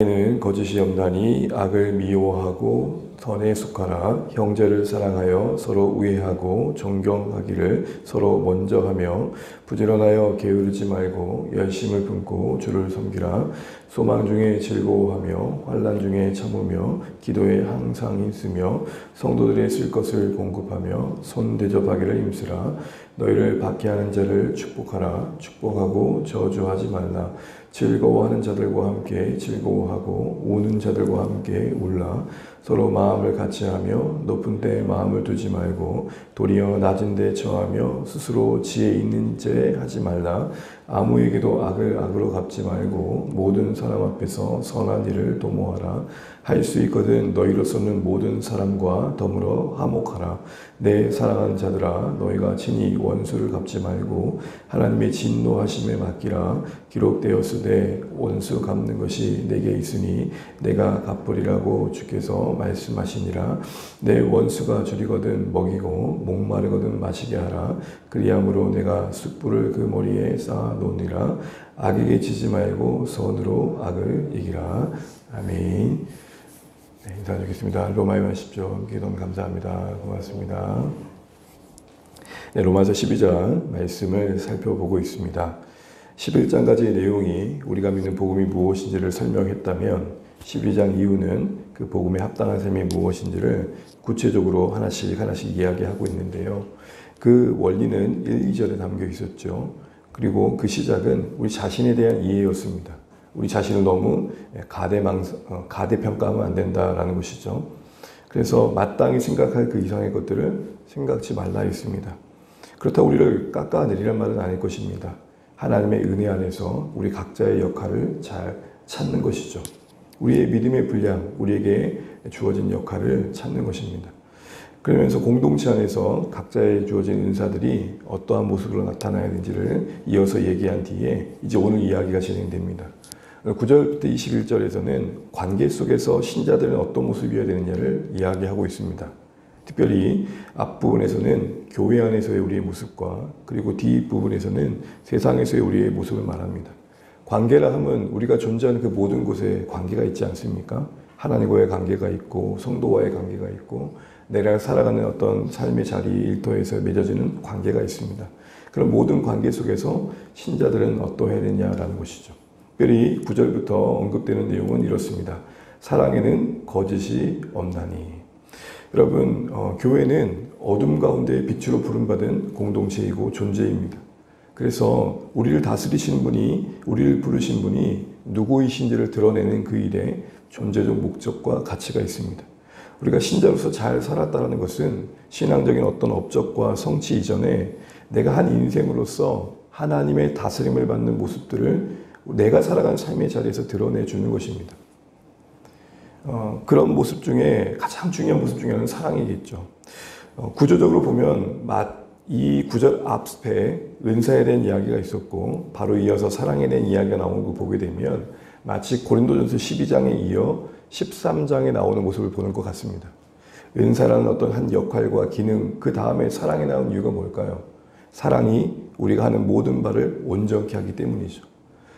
는 거짓이 없나니 악을 미워하고 선에 속하라. 형제를 사랑하여 서로 우애하고 존경하기를 서로 먼저 하며 부지런하여 게으르지 말고 열심을 품고 주를 섬기라. 소망 중에 즐거워하며 환난 중에 참으며 기도에 항상 힘쓰며 성도들의 쓸 것을 공급하며 손 대접하기를 힘쓰라. 너희를 박해하는 자를 축복하라. 축복하고 저주하지 말라. 즐거워하는 자들과 함께 즐거워하고 우는 자들과 함께 울라. 서로 마음을 같이하며 높은 데에 마음을 두지 말고 도리어 낮은 데에 처하며 스스로 지혜 있는 죄 하지 말라. 아무에게도 악을 악으로 갚지 말고 모든 사람 앞에서 선한 일을 도모하라. 할 수 있거든 너희로서는 모든 사람과 더불어 화목하라. 내 사랑하는 자들아, 너희가 친히 원수를 갚지 말고 하나님의 진노하심에 맡기라. 기록되었으되 원수 갚는 것이 내게 있으니 내가 갚으리라고 주께서 말씀하시니라. 내 원수가 줄이거든 먹이고 목마르거든 마시게 하라. 그리함으로 내가 숯불을 그 머리에 쌓아 놓으리라. 악에게 지지 말고 선으로 악을 이기라. 아멘. 네, 인사드리겠습니다. 로마에 하십시오. 기도는 감사합니다. 고맙습니다. 네, 로마서 12장 말씀을 살펴보고 있습니다. 11장까지의 내용이 우리가 믿는 복음이 무엇인지를 설명했다면 12장 이후는 그 복음에 합당한 삶이 무엇인지를 구체적으로 하나씩 이야기하고 있는데요. 그 원리는 1, 2절에 담겨 있었죠. 그리고 그 시작은 우리 자신에 대한 이해였습니다. 우리 자신을 너무 가대평가하면 안 된다라는 것이죠. 그래서 마땅히 생각할 그 이상의 것들을 생각지 말라 했습니다. 그렇다고 우리를 깎아내리란 말은 아닐 것입니다. 하나님의 은혜 안에서 우리 각자의 역할을 잘 찾는 것이죠. 우리의 믿음의 분량, 우리에게 주어진 역할을 찾는 것입니다. 그러면서 공동체 안에서 각자의 주어진 은사들이 어떠한 모습으로 나타나야 되는지를 이어서 얘기한 뒤에 이제 오늘 이야기가 진행됩니다. 9절부터 21절에서는 관계 속에서 신자들은 어떤 모습이어야 되느냐를 이야기하고 있습니다. 특별히 앞부분에서는 교회 안에서의 우리의 모습과 그리고 뒷부분에서는 세상에서의 우리의 모습을 말합니다. 관계라 하면 우리가 존재하는 그 모든 곳에 관계가 있지 않습니까? 하나님과의 관계가 있고 성도와의 관계가 있고 내가 살아가는 어떤 삶의 자리 일터에서 맺어지는 관계가 있습니다. 그런 모든 관계 속에서 신자들은 어떠해야 되냐라는 것이죠. 특별히 9절부터 언급되는 내용은 이렇습니다. 사랑에는 거짓이 없나니. 여러분, 교회는 어둠 가운데 빛으로 부름받은 공동체이고 존재입니다. 그래서 우리를 다스리시는 분이, 우리를 부르신 분이 누구이신지를 드러내는 그 일에 존재적 목적과 가치가 있습니다. 우리가 신자로서 잘 살았다는 것은 신앙적인 어떤 업적과 성취 이전에 내가 한 인생으로서 하나님의 다스림을 받는 모습들을 내가 살아간 삶의 자리에서 드러내주는 것입니다. 그런 모습 중에 가장 중요한 모습 중에 하나는 사랑이겠죠. 구조적으로 보면 이 구절 앞에 은사에 대한 이야기가 있었고 바로 이어서 사랑에 대한 이야기가 나오는 거 보게 되면 마치 고린도전서 12장에 이어 13장에 나오는 모습을 보는 것 같습니다. 은사라는 어떤 한 역할과 기능, 그 다음에 사랑에 나온 이유가 뭘까요? 사랑이 우리가 하는 모든 바를 온전케 하기 때문이죠.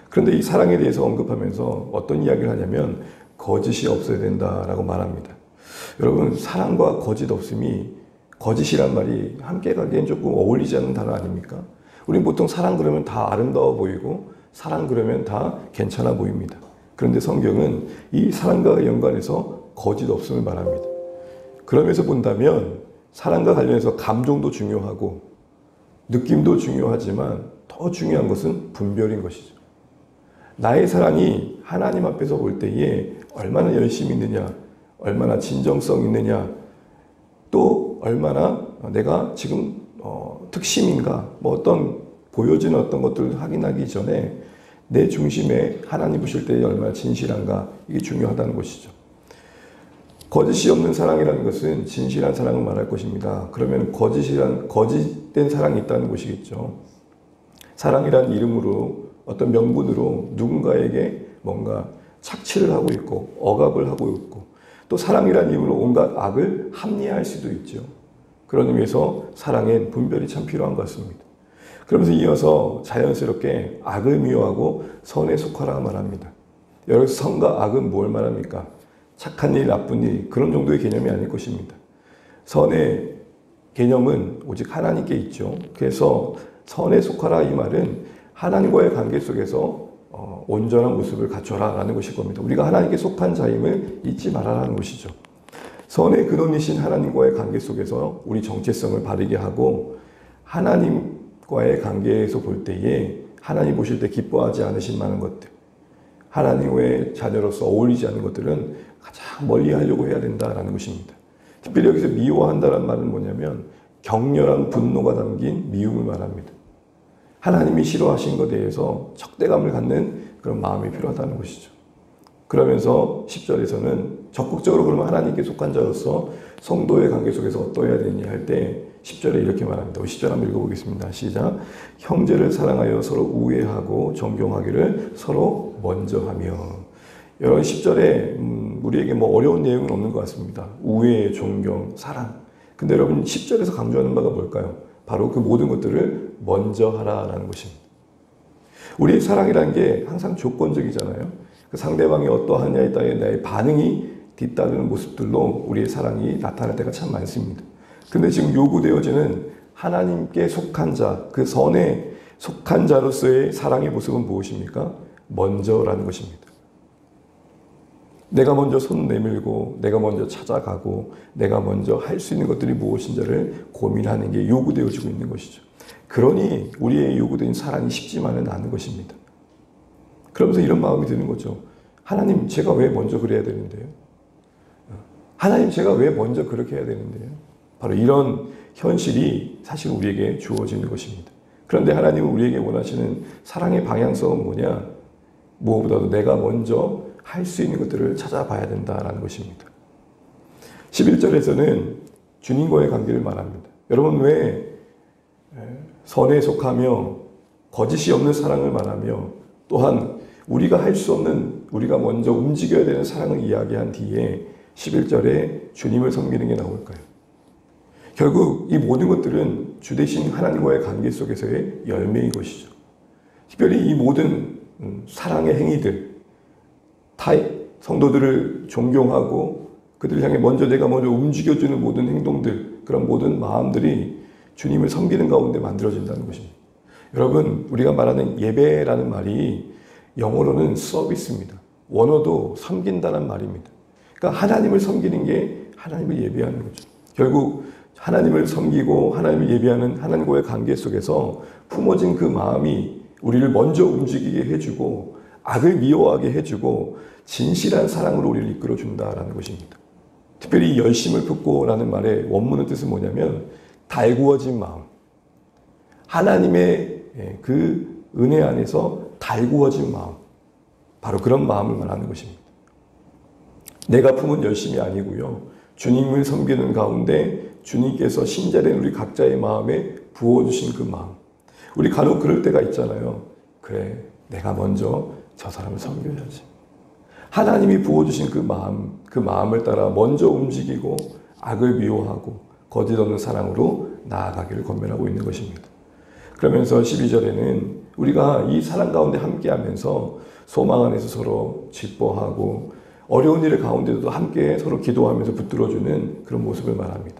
그런데 이 사랑에 대해서 언급하면서 어떤 이야기를 하냐면 거짓이 없어야 된다라고 말합니다. 여러분, 사랑과 거짓 없음이, 거짓이란 말이 함께 가기엔 조금 어울리지 않는 단어 아닙니까? 우린 보통 사랑 그러면 다 아름다워 보이고 사랑 그러면 다 괜찮아 보입니다. 그런데 성경은 이 사랑과 연관해서 거짓 없음을 말합니다. 그러면서 본다면 사랑과 관련해서 감정도 중요하고 느낌도 중요하지만 더 중요한 것은 분별인 것이죠. 나의 사랑이 하나님 앞에서 볼 때에 얼마나 열심히 있느냐, 얼마나 진정성 있느냐, 또 얼마나 내가 지금 특심인가, 어떤 보여지는 어떤 것들을 확인하기 전에 내 중심에 하나님 보실 때 얼마나 진실한가, 이게 중요하다는 것이죠. 거짓이 없는 사랑이라는 것은 진실한 사랑을 말할 것입니다. 그러면 거짓된 사랑이 있다는 것이겠죠. 사랑이라는 이름으로 어떤 명분으로 누군가에게 뭔가 착취를 하고 있고 억압을 하고 있고 또 사랑이라는 이름으로 온갖 악을 합리화할 수도 있죠. 그런 의미에서 사랑엔 분별이 참 필요한 것 같습니다. 그러면서 이어서 자연스럽게 악을 미워하고 선에 속하라 말합니다. 여기서 선과 악은 뭘 말합니까? 착한 일, 나쁜 일, 그런 정도의 개념이 아닐 것입니다. 선의 개념은 오직 하나님께 있죠. 그래서 선에 속하라 이 말은 하나님과의 관계 속에서 온전한 모습을 갖춰라 라는 것일 겁니다. 우리가 하나님께 속한 자임을 잊지 말아라는 것이죠. 선의 근원이신 하나님과의 관계 속에서 우리 정체성을 바르게 하고 하나님과의 관계에서 볼 때에 하나님 보실 때 기뻐하지 않으실 만한 것들, 하나님의 자녀로서 어울리지 않는 것들은 가장 멀리 하려고 해야 된다라는 것입니다. 특별히 여기서 미워한다는 말은 뭐냐면 격렬한 분노가 담긴 미움을 말합니다. 하나님이 싫어하신 것에 대해서 적대감을 갖는 그런 마음이 필요하다는 것이죠. 그러면서 10절에서는 적극적으로 그러면 하나님께 속한 자로서 성도의 관계 속에서 어떠해야 되느냐 할 때 10절에 이렇게 말합니다. 10절 한번 읽어보겠습니다. 시작. 형제를 사랑하여 서로 우애하고 존경하기를 서로 먼저 하며. 여러분 10절에 우리에게 뭐 어려운 내용은 없는 것 같습니다. 우애, 존경, 사랑. 근데 여러분 10절에서 강조하는 바가 뭘까요? 바로 그 모든 것들을 먼저 하라라는 것입니다. 우리의 사랑이라는 게 항상 조건적이잖아요. 그 상대방이 어떠하냐에 따라 나의 반응이 뒤따르는 모습들로 우리의 사랑이 나타날 때가 참 많습니다. 근데 지금 요구되어지는 하나님께 속한 자, 그 선에 속한 자로서의 사랑의 모습은 무엇입니까? 먼저라는 것입니다. 내가 먼저 손 내밀고 내가 먼저 찾아가고 내가 먼저 할 수 있는 것들이 무엇인지를 고민하는 게 요구되어지고 있는 것이죠. 그러니 우리의 요구된 사랑이 쉽지만은 않은 것입니다. 그러면서 이런 마음이 드는 거죠. 하나님, 제가 왜 먼저 그래야 되는데요? 하나님, 제가 왜 먼저 그렇게 해야 되는데요? 바로 이런 현실이 사실 우리에게 주어지는 것입니다. 그런데 하나님은 우리에게 원하시는 사랑의 방향성은 뭐냐? 무엇보다도 내가 먼저 할 수 있는 것들을 찾아봐야 된다는 것입니다. 11절에서는 주님과의 관계를 말합니다. 여러분, 왜 선에 속하며 거짓이 없는 사랑을 말하며 또한 우리가 할 수 없는, 우리가 먼저 움직여야 되는 사랑을 이야기한 뒤에 11절에 주님을 섬기는 게 나올까요? 결국 이 모든 것들은 주 대신 하나님과의 관계 속에서의 열매인 것이죠. 특별히 이 모든 사랑의 행위들, 성도들을 존경하고 그들을 향해 내가 먼저 움직여주는 모든 행동들, 그런 모든 마음들이 주님을 섬기는 가운데 만들어진다는 것입니다. 여러분, 우리가 말하는 예배라는 말이 영어로는 서비스입니다. 원어도 섬긴다는 말입니다. 그러니까 하나님을 섬기는 게 하나님을 예배하는 거죠. 결국 하나님을 섬기고 하나님을 예배하는 하나님과의 관계 속에서 품어진 그 마음이 우리를 먼저 움직이게 해주고 악을 미워하게 해주고 진실한 사랑으로 우리를 이끌어준다라는 것입니다. 특별히 열심을 품고라는 말의 원문의 뜻은 뭐냐면 달구어진 마음, 하나님의 그 은혜 안에서 달구어진 마음, 바로 그런 마음을 말하는 것입니다. 내가 품은 열심이 아니고요, 주님을 섬기는 가운데 주님께서 신자된 우리 각자의 마음에 부어주신 그 마음. 우리 간혹 그럴 때가 있잖아요. 그래, 내가 먼저 저 사람을 섬겨야지. 하나님이 부어주신 그 마음을 따라 먼저 움직이고 악을 미워하고 거짓 없는 사랑으로 나아가기를 권면하고 있는 것입니다. 그러면서 12절에는 우리가 이 사랑 가운데 함께하면서 소망 안에서 서로 기뻐하고 어려운 일 가운데도 함께 서로 기도하면서 붙들어주는 그런 모습을 말합니다.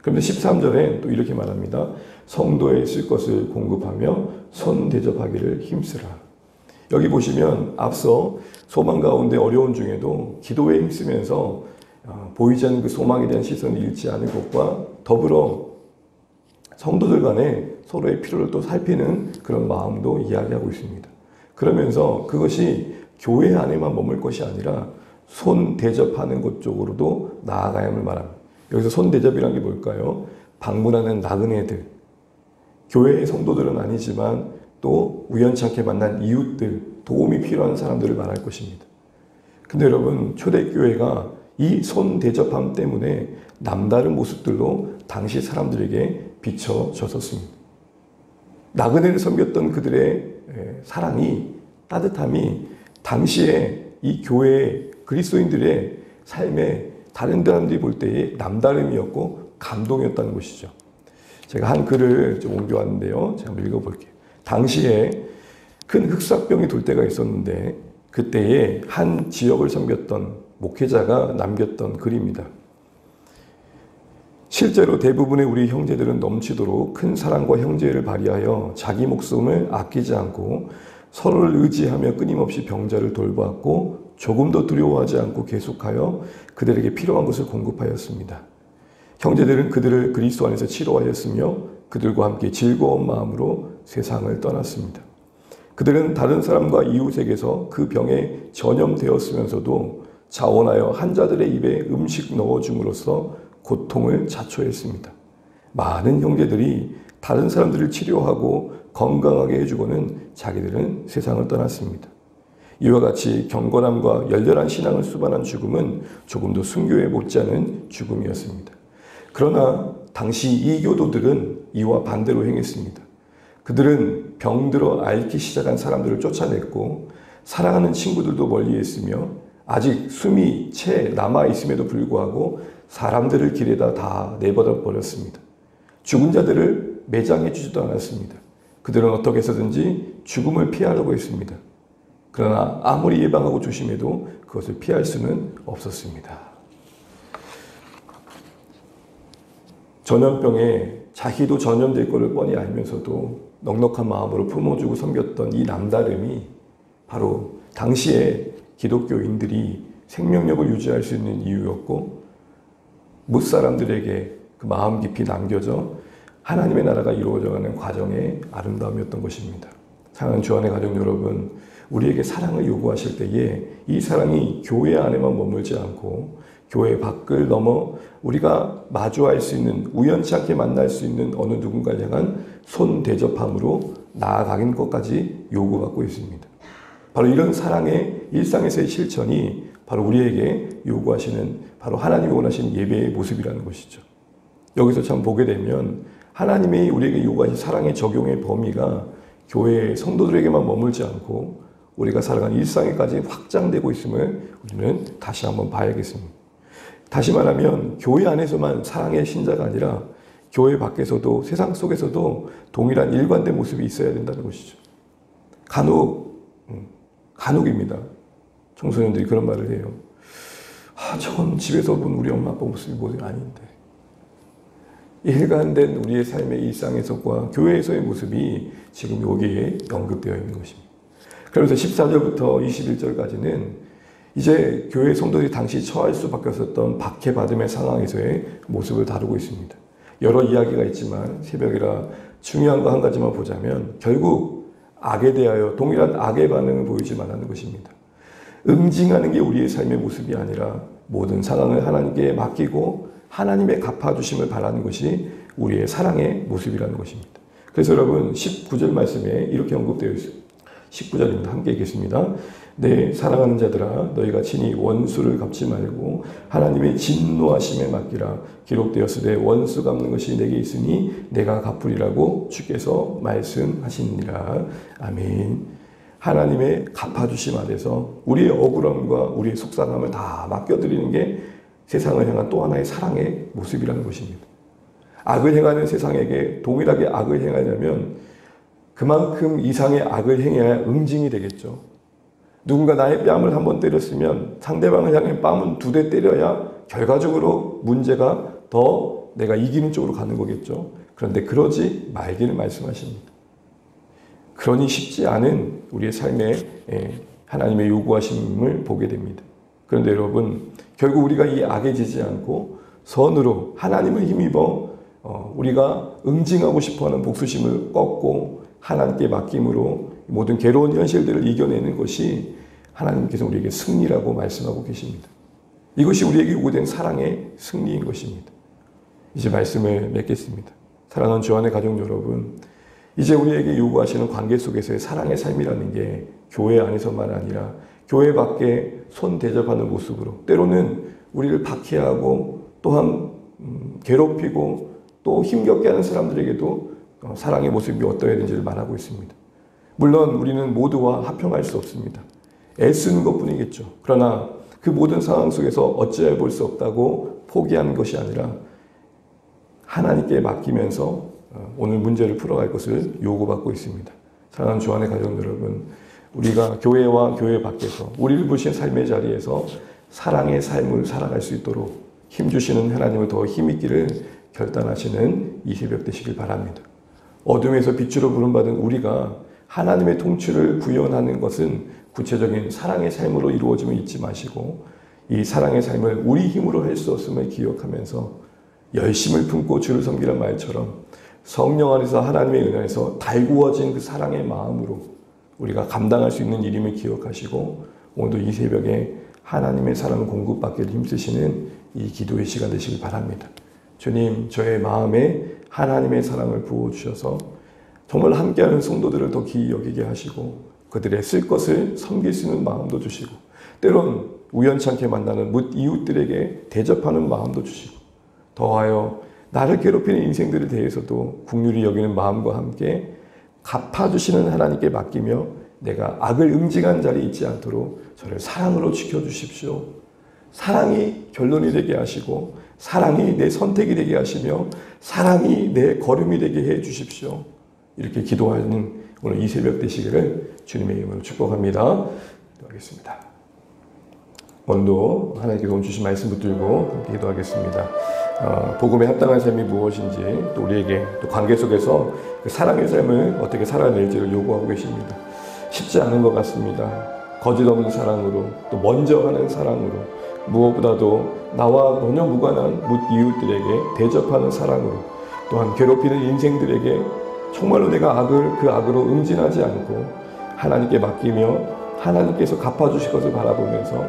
그런데 13절에 또 이렇게 말합니다. 성도에 쓸 것을 공급하며 손 대접하기를 힘쓰라. 여기 보시면 앞서 소망 가운데 어려운 중에도 기도에 힘쓰면서 보이지 않는 그 소망에 대한 시선을 잃지 않을 것과 더불어 성도들 간에 서로의 필요를 또 살피는 그런 마음도 이야기하고 있습니다. 그러면서 그것이 교회 안에만 머물 것이 아니라 손 대접하는 것 쪽으로도 나아가야 함을 말합니다. 여기서 손 대접이란 게 뭘까요? 방문하는 나그네들, 교회의 성도들은 아니지만 또 우연찮게 만난 이웃들, 도움이 필요한 사람들을 말할 것입니다. 근데 여러분, 초대교회가 이 손 대접함 때문에 남다른 모습들로 당시 사람들에게 비춰졌었습니다. 나그네를 섬겼던 그들의 사랑이, 따뜻함이 당시에 이 교회의 그리스도인들의 삶에 다른 사람들이 볼 때의 남다름이었고 감동이었다는 것이죠. 제가 한 글을 좀 옮겨왔는데요. 제가 한번 읽어볼게요. 당시에 큰 흑사병이 돌 때가 있었는데 그때에 한 지역을 섬겼던 목회자가 남겼던 글입니다. 실제로 대부분의 우리 형제들은 넘치도록 큰 사랑과 형제를 발휘하여 자기 목숨을 아끼지 않고 서로를 의지하며 끊임없이 병자를 돌보았고 조금도 두려워하지 않고 계속하여 그들에게 필요한 것을 공급하였습니다. 형제들은 그들을 그리스도 안에서 치료하였으며 그들과 함께 즐거운 마음으로 세상을 떠났습니다. 그들은 다른 사람과 이웃에게서 그 병에 전염되었으면서도 자원하여 환자들의 입에 음식 넣어줌으로써 고통을 자초했습니다. 많은 형제들이 다른 사람들을 치료하고 건강하게 해주고는 자기들은 세상을 떠났습니다. 이와 같이 경건함과 열렬한 신앙을 수반한 죽음은 조금도 순교에 못지않은 죽음이었습니다. 그러나 당시 이 교도들은 이와 반대로 행했습니다. 그들은 병들어 앓기 시작한 사람들을 쫓아냈고 사랑하는 친구들도 멀리했으며 아직 숨이 채 남아있음에도 불구하고 사람들을 길에다 다 내버려 버렸습니다. 죽은 자들을 매장해 주지도 않았습니다. 그들은 어떻게 해서든지 죽음을 피하려고 했습니다. 그러나 아무리 예방하고 조심해도 그것을 피할 수는 없었습니다. 전염병에 자기도 전염될 것을 뻔히 알면서도 넉넉한 마음으로 품어주고 섬겼던 이 남다름이 바로 당시에 기독교인들이 생명력을 유지할 수 있는 이유였고 못 사람들에게 그 마음 깊이 남겨져 하나님의 나라가 이루어져가는 과정의 아름다움이었던 것입니다. 사랑하는 주안의 가족 여러분, 우리에게 사랑을 요구하실 때에 이 사랑이 교회 안에만 머물지 않고 교회 밖을 넘어 우리가 마주할 수 있는, 우연치 않게 만날 수 있는 어느 누군가를 향한 손 대접함으로 나아가는 것까지 요구받고 있습니다. 바로 이런 사랑의 일상에서의 실천이 바로 우리에게 요구하시는, 바로 하나님이 원하시는 예배의 모습이라는 것이죠. 여기서 참 보게 되면 하나님이 우리에게 요구하신 사랑의 적용의 범위가 교회 성도들에게만 머물지 않고 우리가 살아가는 일상에까지 확장되고 있음을 우리는 다시 한번 봐야겠습니다. 다시 말하면 교회 안에서만 사랑의 신자가 아니라 교회 밖에서도, 세상 속에서도 동일한 일관된 모습이 있어야 된다는 것이죠. 간혹입니다. 청소년들이 그런 말을 해요. 저건 집에서 본 우리 엄마 아빠 모습이 아닌데. 일관된 우리의 삶의 일상에서와 교회에서의 모습이 지금 여기에 언급되어 있는 것입니다. 그러면서 14절부터 21절까지는 이제 교회 성도들이 당시 처할 수밖에 없었던 박해받음의 상황에서의 모습을 다루고 있습니다. 여러 이야기가 있지만 새벽이라 중요한 거 한 가지만 보자면 결국 악에 대하여 동일한 악의 반응을 보이지 말라는 것입니다. 응징하는 게 우리의 삶의 모습이 아니라 모든 상황을 하나님께 맡기고 하나님의 갚아주심을 바라는 것이 우리의 사랑의 모습이라는 것입니다. 그래서 여러분 19절 말씀에 이렇게 언급되어 있습니다. 19절입니다. 함께 읽겠습니다. 내 사랑하는 자들아 너희가 친히 원수를 갚지 말고 하나님의 진노하심에 맡기라. 기록되었으되 원수 갚는 것이 내게 있으니 내가 갚으리라고 주께서 말씀하시니라. 아멘. 하나님의 갚아주심 아래서 우리의 억울함과 우리의 속상함을 다 맡겨드리는 게 세상을 향한 또 하나의 사랑의 모습이라는 것입니다. 악을 행하는 세상에게 동일하게 악을 행하려면 그만큼 이상의 악을 행해야 응징이 되겠죠. 누군가 나의 뺨을 한번 때렸으면 상대방을 향해 뺨은 2대 때려야 결과적으로 문제가 더 내가 이기는 쪽으로 가는 거겠죠. 그런데 그러지 말기를 말씀하십니다. 그러니 쉽지 않은 우리의 삶에 하나님의 요구하심을 보게 됩니다. 그런데 여러분, 결국 우리가 이 악에 지지 않고 선으로 하나님을 힘입어 우리가 응징하고 싶어하는 복수심을 꺾고 하나님께 맡김으로 모든 괴로운 현실들을 이겨내는 것이 하나님께서 우리에게 승리라고 말씀하고 계십니다. 이것이 우리에게 요구된 사랑의 승리인 것입니다. 이제 말씀을 맺겠습니다. 사랑하는 주안의 가족 여러분, 이제 우리에게 요구하시는 관계 속에서의 사랑의 삶이라는 게 교회 안에서만 아니라 교회 밖에 손 대접하는 모습으로, 때로는 우리를 박해하고 또한 괴롭히고 또 힘겹게 하는 사람들에게도 사랑의 모습이 어떠해야 되는지를 말하고 있습니다. 물론 우리는 모두와 합평할 수 없습니다. 애쓰는 것뿐이겠죠. 그러나 그 모든 상황 속에서 어찌하여 볼 수 없다고 포기하는 것이 아니라 하나님께 맡기면서 오늘 문제를 풀어갈 것을 요구받고 있습니다. 사랑하는 주안의 가족 여러분, 우리가 교회와 교회 밖에서 우리를 부신 삶의 자리에서 사랑의 삶을 살아갈 수 있도록 힘주시는 하나님을 더 힘있기를 결단하시는 이 새벽 되시길 바랍니다. 어둠에서 빛으로 부름받은 우리가 하나님의 통치를 구현하는 것은 구체적인 사랑의 삶으로 이루어짐을 잊지 마시고 이 사랑의 삶을 우리 힘으로 할 수 없음을 기억하면서 열심을 품고 주를 섬기는 말처럼 성령 안에서 하나님의 은혜 안에서 달구어진 그 사랑의 마음으로 우리가 감당할 수 있는 일임을 기억하시고 오늘도 이 새벽에 하나님의 사랑을 공급받기를 힘쓰시는 이 기도의 시간 되시길 바랍니다. 주님, 저의 마음에 하나님의 사랑을 부어주셔서 정말 함께하는 성도들을 더 기이 여기게 하시고 그들의 쓸 것을 섬길 수 있는 마음도 주시고 때론 우연찮게 만나는 이웃들에게 대접하는 마음도 주시고 더하여 나를 괴롭히는 인생들에 대해서도 긍휼히 여기는 마음과 함께 갚아주시는 하나님께 맡기며 내가 악을 응징한 자리에 있지 않도록 저를 사랑으로 지켜주십시오. 사랑이 결론이 되게 하시고 사랑이 내 선택이 되게 하시며 사랑이 내 걸음이 되게 해 주십시오. 이렇게 기도하는 오늘 이 새벽 되시기를 주님의 이름으로 축복합니다. 기도하겠습니다. 오늘도 하나님께 도움 주신 말씀 붙들고 함께 기도하겠습니다. 복음에 합당한 삶이 무엇인지 또 우리에게 또 관계 속에서 그 사랑의 삶을 어떻게 살아낼지를 요구하고 계십니다. 쉽지 않은 것 같습니다. 거짓 없는 사랑으로 또 먼저 하는 사랑으로 무엇보다도 나와 전혀 무관한 이웃들에게 대접하는 사랑으로 또한 괴롭히는 인생들에게 정말로 내가 그 악으로 응진하지 않고 하나님께 맡기며 하나님께서 갚아주실 것을 바라보면서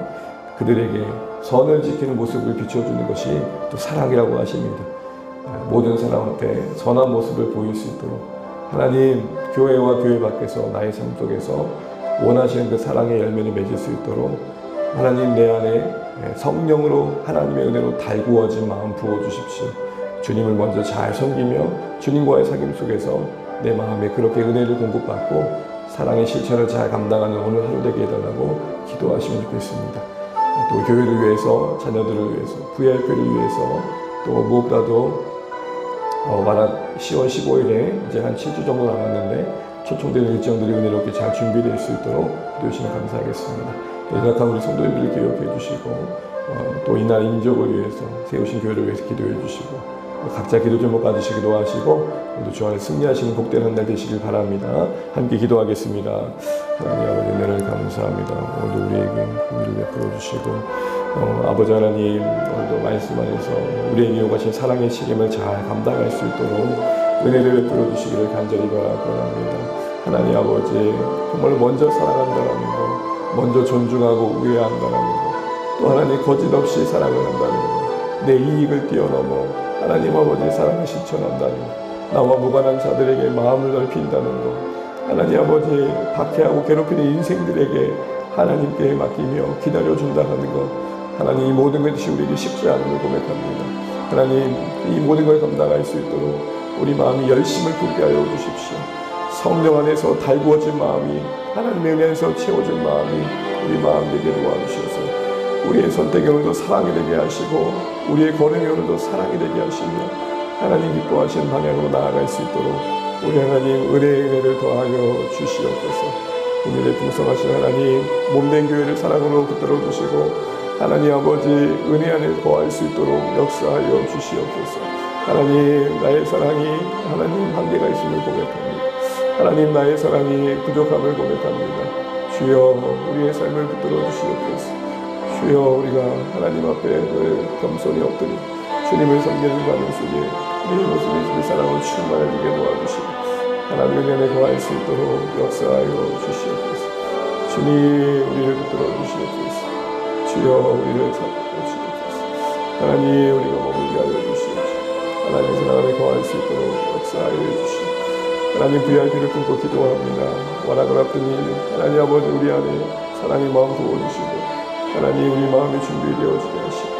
그들에게 선을 지키는 모습을 비춰주는 것이 또 사랑이라고 하십니다. 모든 사람 앞에 선한 모습을 보일 수 있도록 하나님 교회와 교회 밖에서 나의 삶 속에서 원하시는 그 사랑의 열매를 맺을 수 있도록 하나님 내 안에 성령으로 하나님의 은혜로 달구어진 마음 부어주십시오. 주님을 먼저 잘 섬기며 주님과의 사귐 속에서 내 마음에 그렇게 은혜를 공급받고 사랑의 실천을 잘 감당하는 오늘 하루 되게 해달라고 기도하시면 좋겠습니다. 또 교회를 위해서 자녀들을 위해서 VIP를 위해서 또 무엇보다도 10월 15일에 이제 한 7주 정도 남았는데 초청되는 일정들이 은혜롭게 잘 준비될 수 있도록 기도해 주시면 감사하겠습니다. 연약한 우리 성도님들을 기억해 주시고 또 이날 인족을 위해서 세우신 교회를 위해서 기도해 주시고 각자 기도 제목 가지시기도 하시고 오늘 주 안에 승리하시는 복된 한 날 되시길 바랍니다. 함께 기도하겠습니다. 하나님 아버지 은혜를 감사합니다. 오늘도 우리에게 긍휼을 베풀어 주시고 아버지 하나님 오늘도 말씀 안에서 우리에게 요구하신 사랑의 책임을 잘 감당할 수 있도록 은혜를 베풀어 주시기를 간절히 바랍니다. 하나님 아버지 정말 먼저 사랑한다는 것, 먼저 존중하고 우애한다는 것, 또 하나님 거짓 없이 사랑을 한다는 것, 내 이익을 뛰어넘어 하나님 아버지 사랑을 실천한다는 것, 나와 무관한 자들에게 마음을 넓힌다는 것, 하나님 아버지 박해하고 괴롭히는 인생들에게 하나님께 맡기며 기다려준다는 것, 하나님 이 모든 것이 우리에게 쉽지 않음을 고백합니다. 하나님 이 모든 걸 감당할 수 있도록 우리 마음이 열심을 품게 하여 주십시오. 성령 안에서 달구어진 마음이 하나님의 은혜에서 채워진 마음이 우리 마음 되게 도와주셔서 우리의 선택이 오늘도 사랑이 되게 하시고 우리의 걸음이 오늘도 사랑이 되게 하시며 하나님 기뻐하시는 방향으로 나아갈 수 있도록 우리 하나님 은혜를 더하여 주시옵소서. 은혜를 풍성하신 하나님 몸된 교회를 사랑으로 붙들어 주시고 하나님 아버지 은혜 안에 거할 수 있도록 역사하여 주시옵소서. 하나님 나의 사랑이 하나님 한계가 있음을 고백합니다. 하나님 나의 사랑이 부족함을 고백합니다. 주여 우리의 삶을 붙들어 주시옵소서. 주여 우리가 하나님 앞에 겸손히 엎드려 주님을 섬기는 과정 속에 우리의 모습이 주의 사랑으로 충만해지게 도와주시고 하나님의 은혜에 거할 수 있도록 역사하여 주시옵소서. 주님 우리를 붙들어 주시옵소서. 주여 우리를 찾고 주옵소서. 하나님 우리가 머물게 하여 주시옵소서. 하나님의 사랑 안에 거할 수 있도록 역사하여 주시옵소서. 하나님 VIP를 품고 기도합니다. 원하고 앞두니 하나님 아버지 우리 안에 사랑의 마음 부어주시고 하나님 우리 마음이 준비되어지게 하시고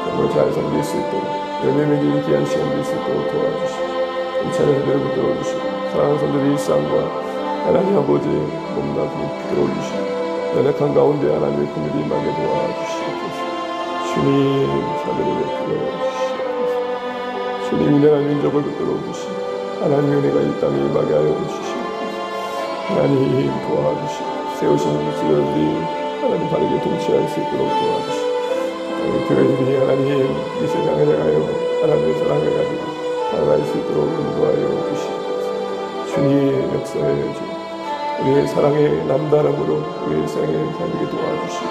정말 잘 섬길 수 있도록 열매 맺는 귀한 시간 될 수 있도록 도와주시고 이 찬양들을 붙들어 주시고 사랑하는 성도들의 일상과 하나님 아버지 몸과 붙들어 주시고 연약한 가운데 하나님의 긍휼이 임하게 도와주시옵소서. 주님 자비를 베풀어 주시옵소서. 주님 인내한 민족을 붙들어 주시고 하나님의 은혜가 이 땅에 임하게 하여 주시옵소서. 하나님 도와주시옵소서. 세우신 지도자들이 하나님 바르게 통치할 수 있도록 도와주시고 땅의 교회들이 하나님 이 세상을 향하여 하나님의 사랑을 가지고 살아갈 수 있도록 인도하여 주시옵소서. 주님 역사해 주시옵소서. 우리의 사랑의 남다름으로 우리의 생을 살게 도와주시고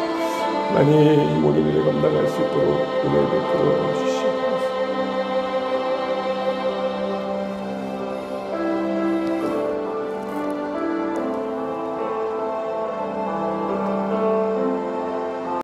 하나님 이 모든 일을 감당할 수 있도록 은혜 베풀어 주시옵소서.